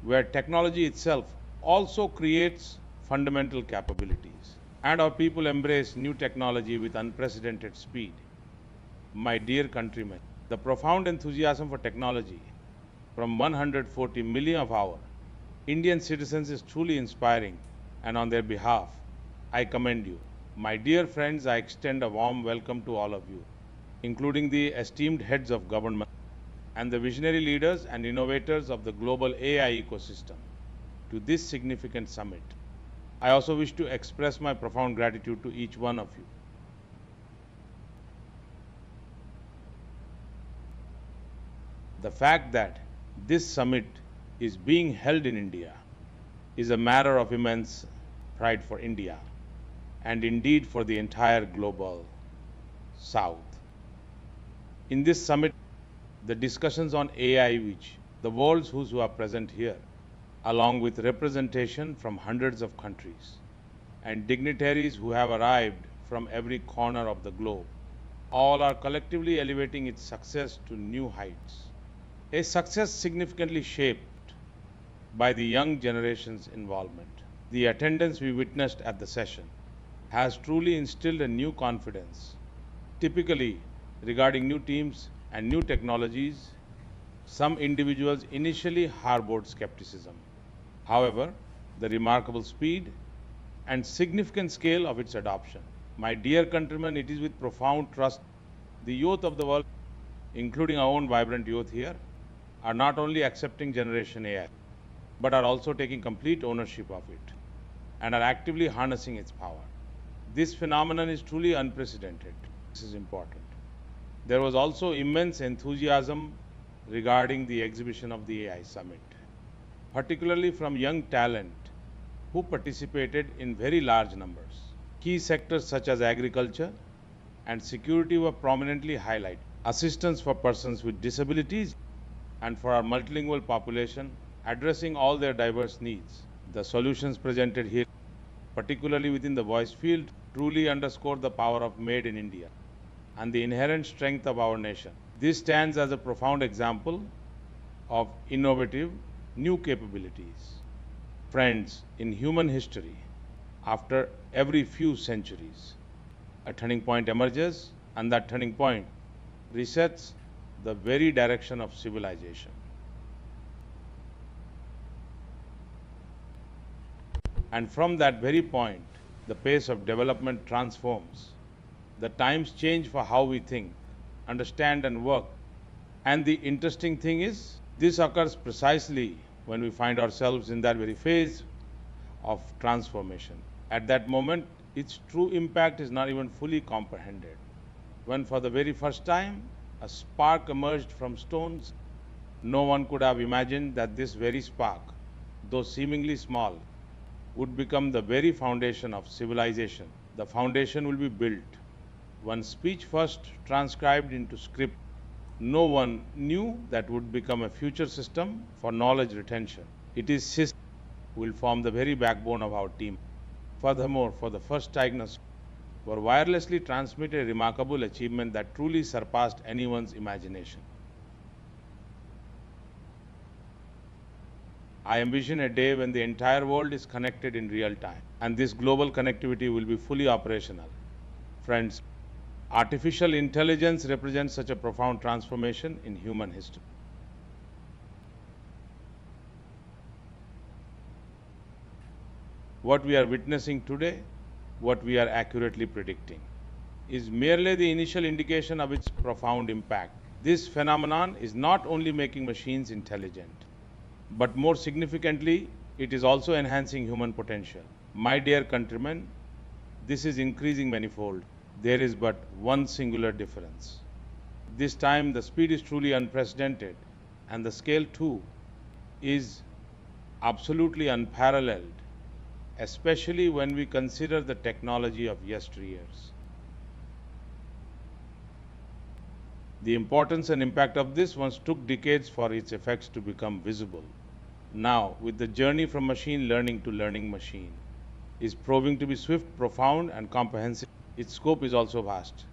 where technology itself also creates fundamental capabilities, and our people embrace new technology with unprecedented speed. My dear countrymen, the profound enthusiasm for technology from 140 million of our Indian citizens is truly inspiring, and on their behalf, I commend you. My dear friends, I extend a warm welcome to all of you, including the esteemed heads of government and the visionary leaders and innovators of the global AI ecosystem, to this significant summit. I also wish to express my profound gratitude to each one of you. The fact that this summit is being held in India is a matter of immense pride for India and indeed for the entire global South. In this summit, the discussions on AI, which the world's who are present here, along with representation from hundreds of countries and dignitaries who have arrived from every corner of the globe, all are collectively elevating its success to new heights. A success significantly shaped by the young generation's involvement. The attendance we witnessed at the session has truly instilled a new confidence. Typically, regarding new teams and new technologies, some individuals initially harbored skepticism. However, the remarkable speed and significant scale of its adoption. My dear countrymen, it is with profound trust the youth of the world, including our own vibrant youth here, are not only accepting Generation AI, but are also taking complete ownership of it and are actively harnessing its power. This phenomenon is truly unprecedented. This is important. There was also immense enthusiasm regarding the exhibition of the AI Summit, particularly from young talent who participated in very large numbers. Key sectors such as agriculture and security were prominently highlighted. Assistance for persons with disabilities and for our multilingual population, addressing all their diverse needs. The solutions presented here, particularly within the voice field, truly underscore the power of Made in India and the inherent strength of our nation. This stands as a profound example of innovative new capabilities. Friends, in human history, after every few centuries, a turning point emerges, and that turning point resets the very direction of civilization. And from that very point, the pace of development transforms. The times change for how we think, understand, and work. And the interesting thing is, this occurs precisely when we find ourselves in that very phase of transformation. At that moment, its true impact is not even fully comprehended. When for the very first time, a spark emerged from stones, no one could have imagined that this very spark, though seemingly small, would become the very foundation of civilization. The foundation will be built. One speech first transcribed into script, no one knew that would become a future system for knowledge retention. It is system will form the very backbone of our team. Furthermore, for the first diagnosis, were wirelessly transmit a remarkable achievement that truly surpassed anyone's imagination. I envision a day when the entire world is connected in real time, and this global connectivity will be fully operational. Friends, artificial intelligence represents such a profound transformation in human history. What we are witnessing today, what we are accurately predicting, is merely the initial indication of its profound impact. This phenomenon is not only making machines intelligent, but more significantly, it is also enhancing human potential. My dear countrymen, this is increasing manifold. There is but one singular difference. This time the speed is truly unprecedented, and the scale too is absolutely unparalleled, especially when we consider the technology of yesteryears. The importance and impact of this once took decades for its effects to become visible. Now, with the journey from machine learning to learning machine, is proving to be swift, profound, and comprehensive. Its scope is also vast.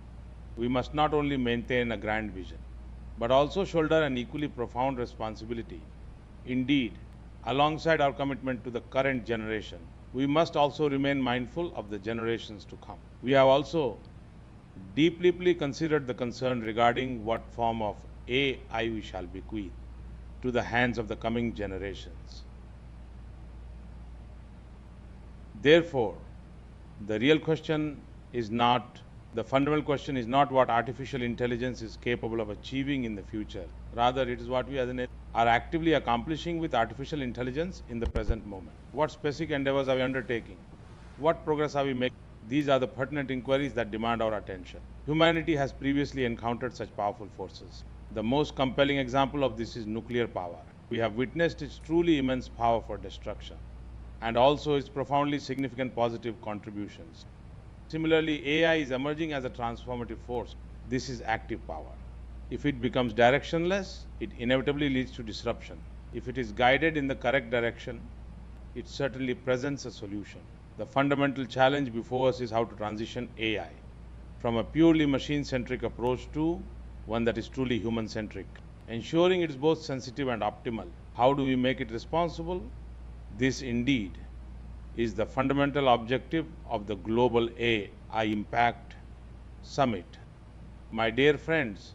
We must not only maintain a grand vision, but also shoulder an equally profound responsibility. Indeed, Alongside our commitment to the current generation, we must also remain mindful of the generations to come. We have also deeply considered the concern regarding what form of AI we shall bequeath to the hands of the coming generations. Therefore, the real question is not, the fundamental question is not what artificial intelligence is capable of achieving in the future. Rather, it is what we as a nation are actively accomplishing with artificial intelligence in the present moment. What specific endeavors are we undertaking? What progress are we making? These are the pertinent inquiries that demand our attention. Humanity has previously encountered such powerful forces. The most compelling example of this is nuclear power. We have witnessed its truly immense power for destruction and also its profoundly significant positive contributions. Similarly, AI is emerging as a transformative force. This is active power. If it becomes directionless, it inevitably leads to disruption. If it is guided in the correct direction, it certainly presents a solution. The fundamental challenge before us is how to transition AI from a purely machine-centric approach to one that is truly human-centric, ensuring it is both sensitive and optimal. How do we make it responsible? This indeed is the fundamental objective of the Global AI Impact Summit. My dear friends,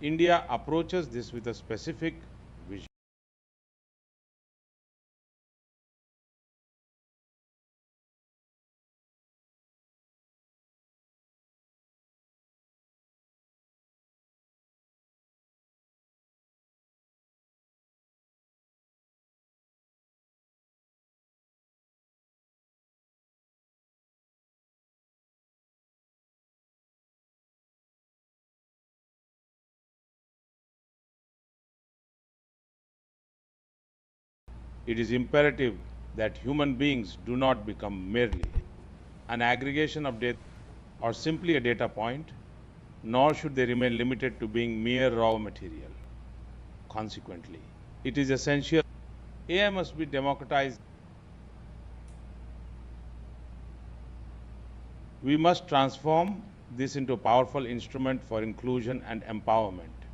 India approaches this with a specific vision. It is imperative that human beings do not become merely an aggregation of data or simply a data point, nor should they remain limited to being mere raw material. Consequently, it is essential AI must be democratized. We must transform this into a powerful instrument for inclusion and empowerment,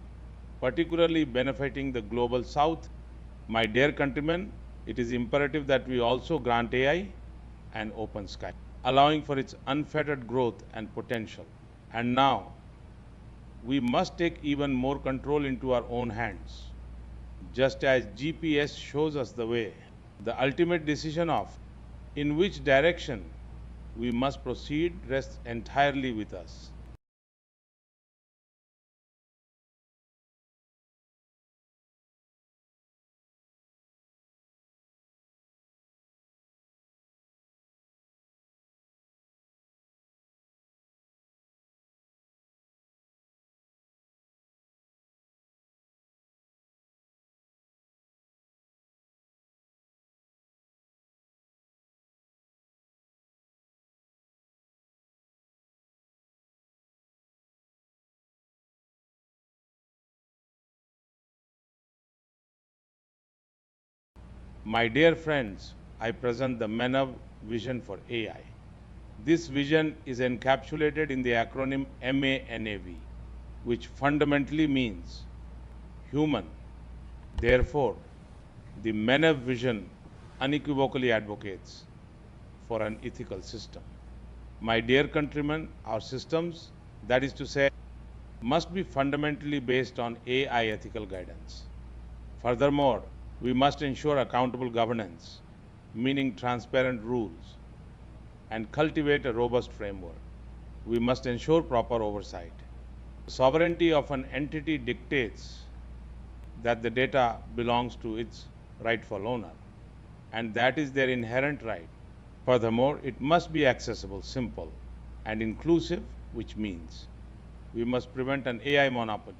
particularly benefiting the global south. My dear countrymen, it is imperative that we also grant AI an open sky, allowing for its unfettered growth and potential. And now, we must take even more control into our own hands. Just as GPS shows us the way, the ultimate decision of in which direction we must proceed rests entirely with us. My dear friends, I present the MENAV vision for AI. This vision is encapsulated in the acronym MANAV, which fundamentally means human. Therefore, the MENAV vision unequivocally advocates for an ethical system. My dear countrymen, our systems, that is to say, must be fundamentally based on AI ethical guidance. Furthermore, we must ensure accountable governance, meaning transparent rules, and cultivate a robust framework. We must ensure proper oversight. The sovereignty of an entity dictates that the data belongs to its rightful owner, and that is their inherent right. Furthermore, it must be accessible, simple, and inclusive, which means we must prevent an AI monopoly.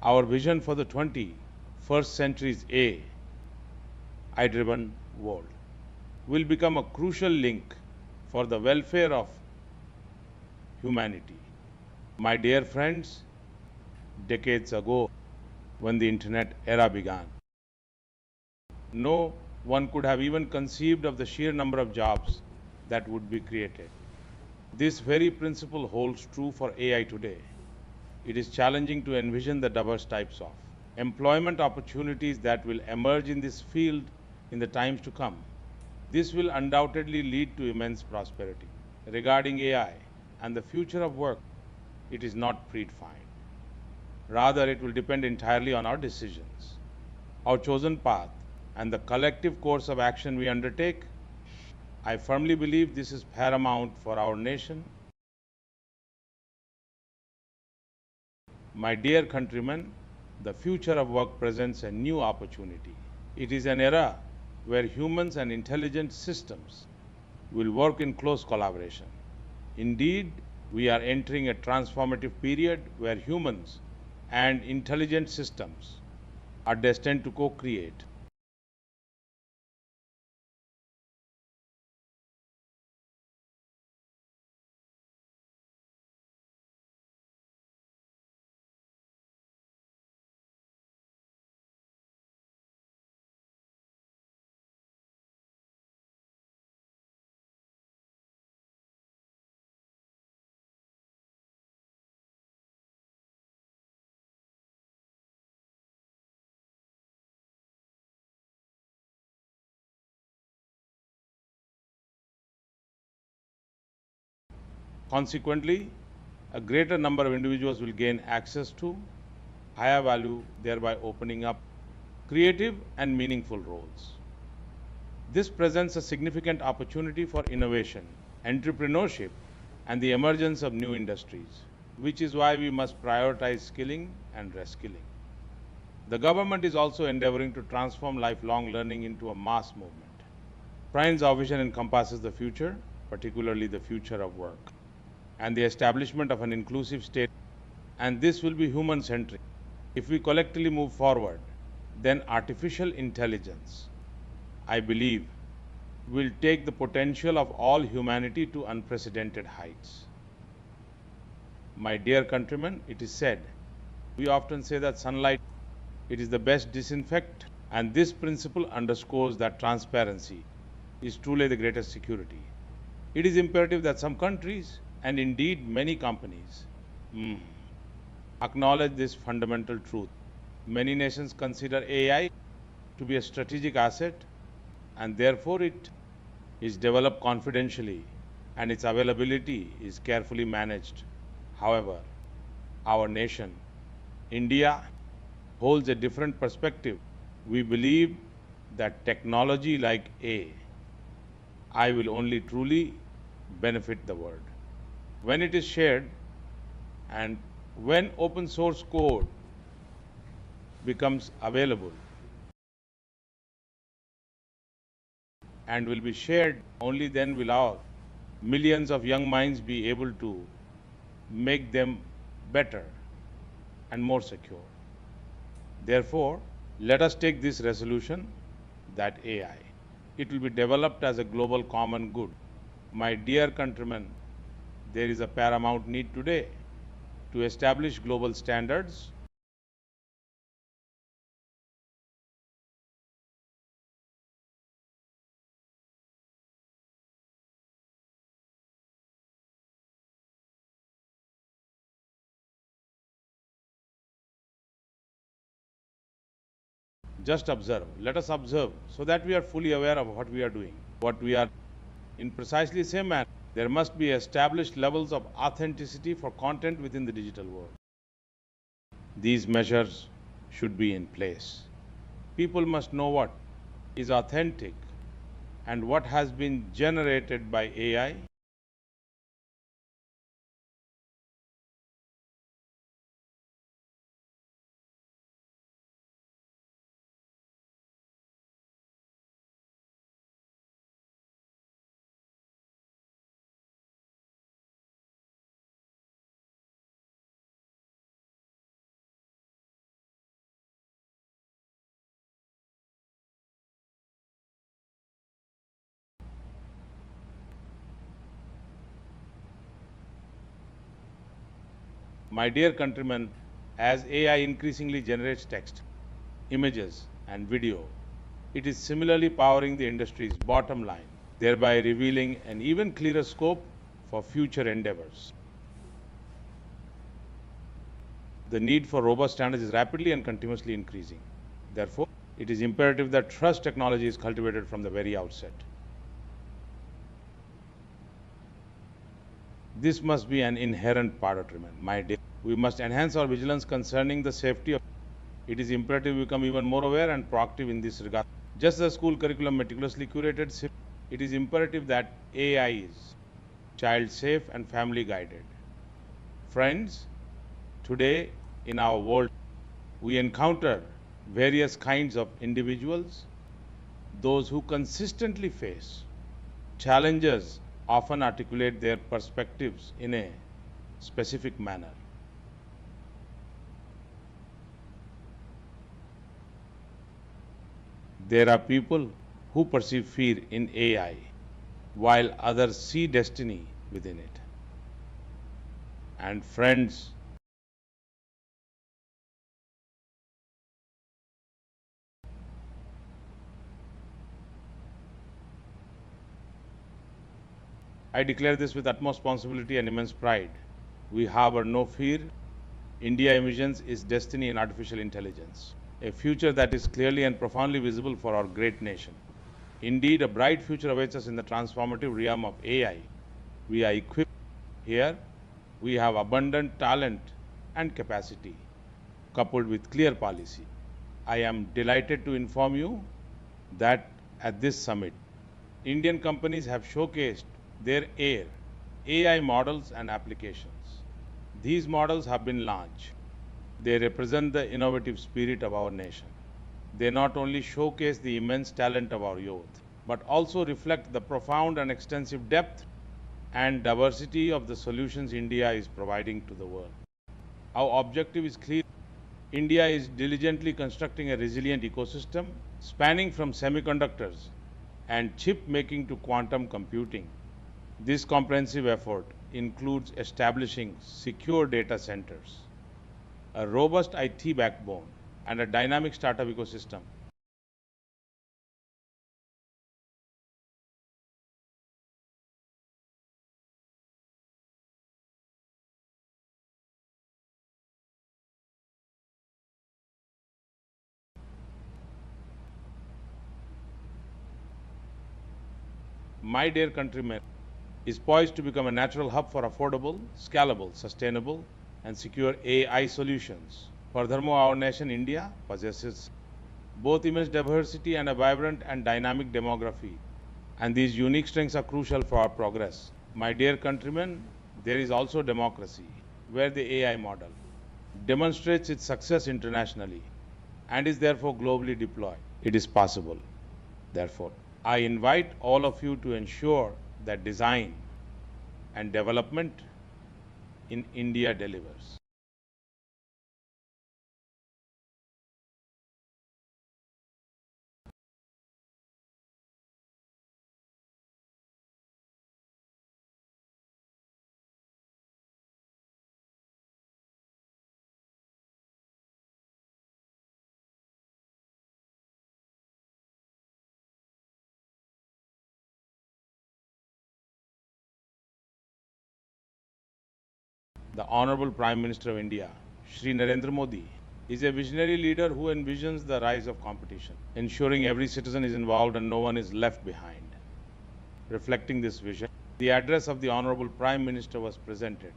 Our vision for the 21st century is AI-driven world. will become a crucial link for the welfare of humanity. My dear friends, decades ago, when the internet era began, no one could have even conceived of the sheer number of jobs that would be created. This very principle holds true for AI today. It is challenging to envision the diverse types of employment opportunities that will emerge in this field in the times to come. This will undoubtedly lead to immense prosperity. Regarding AI and the future of work, it is not predefined. Rather, it will depend entirely on our decisions, our chosen path, and the collective course of action we undertake. I firmly believe this is paramount for our nation. My dear countrymen, the future of work presents a new opportunity. It is an era where humans and intelligent systems will work in close collaboration. Indeed, we are entering a transformative period where humans and intelligent systems are destined to co create. Consequently, a greater number of individuals will gain access to higher value, thereby opening up creative and meaningful roles. This presents a significant opportunity for innovation, entrepreneurship, and the emergence of new industries, which is why we must prioritize skilling and reskilling. The government is also endeavoring to transform lifelong learning into a mass movement. Prine's our vision encompasses the future, particularly the future of work, and the establishment of an inclusive state, and this will be human centric. If we collectively move forward, then artificial intelligence, I believe, will take the potential of all humanity to unprecedented heights. My dear countrymen, it is said, we often say that sunlight it is the best disinfectant, and this principle underscores that transparency is truly the greatest security. It is imperative that some countries, and indeed many companies, mm, acknowledge this fundamental truth. Many nations consider AI to be a strategic asset, and therefore it is developed confidentially and its availability is carefully managed. However, our nation, India, holds a different perspective. We believe that technology like AI will only truly benefit the world when it is shared and when open source code becomes available and will be shared, only then will our millions of young minds be able to make them better and more secure. Therefore, let us take this resolution that AI, it will be developed as a global common good. My dear countrymen, there is a paramount need today to establish global standards just observe. Let us observe so that we are fully aware of what we are doing, what we are in precisely the same manner. There must be established levels of authenticity for content within the digital world. These measures should be in place. People must know what is authentic and what has been generated by AI. My dear countrymen, as AI increasingly generates text, images, and video, it is similarly powering the industry's bottom line, thereby revealing an even clearer scope for future endeavors. The need for robust standards is rapidly and continuously increasing. Therefore, it is imperative that trust technology is cultivated from the very outset. This must be an inherent part of treatment. My dear, we must enhance our vigilance concerning the safety of. It is imperative we become even more aware and proactive in this regard. Just as school curriculum meticulously curated, it is imperative that AI is child safe and family guided. Friends, today in our world, we encounter various kinds of individuals, those who consistently face challenges often articulate their perspectives in a specific manner. There are people who perceive fear in AI, while others see destiny within it. And friends, I declare this with utmost responsibility and immense pride. We harbor no fear. India envisions its destiny in artificial intelligence, a future that is clearly and profoundly visible for our great nation. Indeed, a bright future awaits us in the transformative realm of AI. We are equipped here. We have abundant talent and capacity, coupled with clear policy. I am delighted to inform you that at this summit, Indian companies have showcased their AI models and applications. These models have been launched. They represent the innovative spirit of our nation. They not only showcase the immense talent of our youth, but also reflect the profound and extensive depth and diversity of the solutions India is providing to the world. Our objective is clear. India is diligently constructing a resilient ecosystem spanning from semiconductors and chip making to quantum computing. This comprehensive effort includes establishing secure data centers, a robust IT backbone, and a dynamic startup ecosystem. My dear countrymen, is poised to become a natural hub for affordable, scalable, sustainable, and secure AI solutions. Furthermore, our nation, India, possesses both immense diversity and a vibrant and dynamic demography, and these unique strengths are crucial for our progress. My dear countrymen, there is also democracy, where the AI model demonstrates its success internationally and is therefore globally deployed. It is possible. Therefore, I invite all of you to ensure that design and development in India delivers. The Honorable Prime Minister of India, Shri Narendra Modi, is a visionary leader who envisions the rise of competition, ensuring every citizen is involved and no one is left behind. Reflecting this vision, the address of the Honorable Prime Minister was presented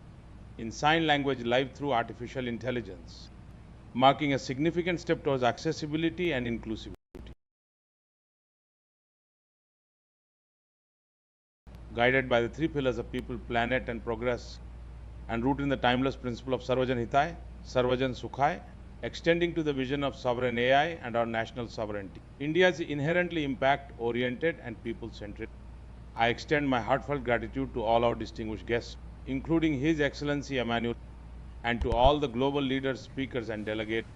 in sign language live through artificial intelligence, marking a significant step towards accessibility and inclusivity. Guided by the three pillars of people, planet, and progress, and rooted in the timeless principle of Sarvajan Hitai, Sarvajan Sukhai, extending to the vision of sovereign AI and our national sovereignty. India is inherently impact-oriented and people-centric. I extend my heartfelt gratitude to all our distinguished guests, including His Excellency Emmanuel, and to all the global leaders, speakers, and delegates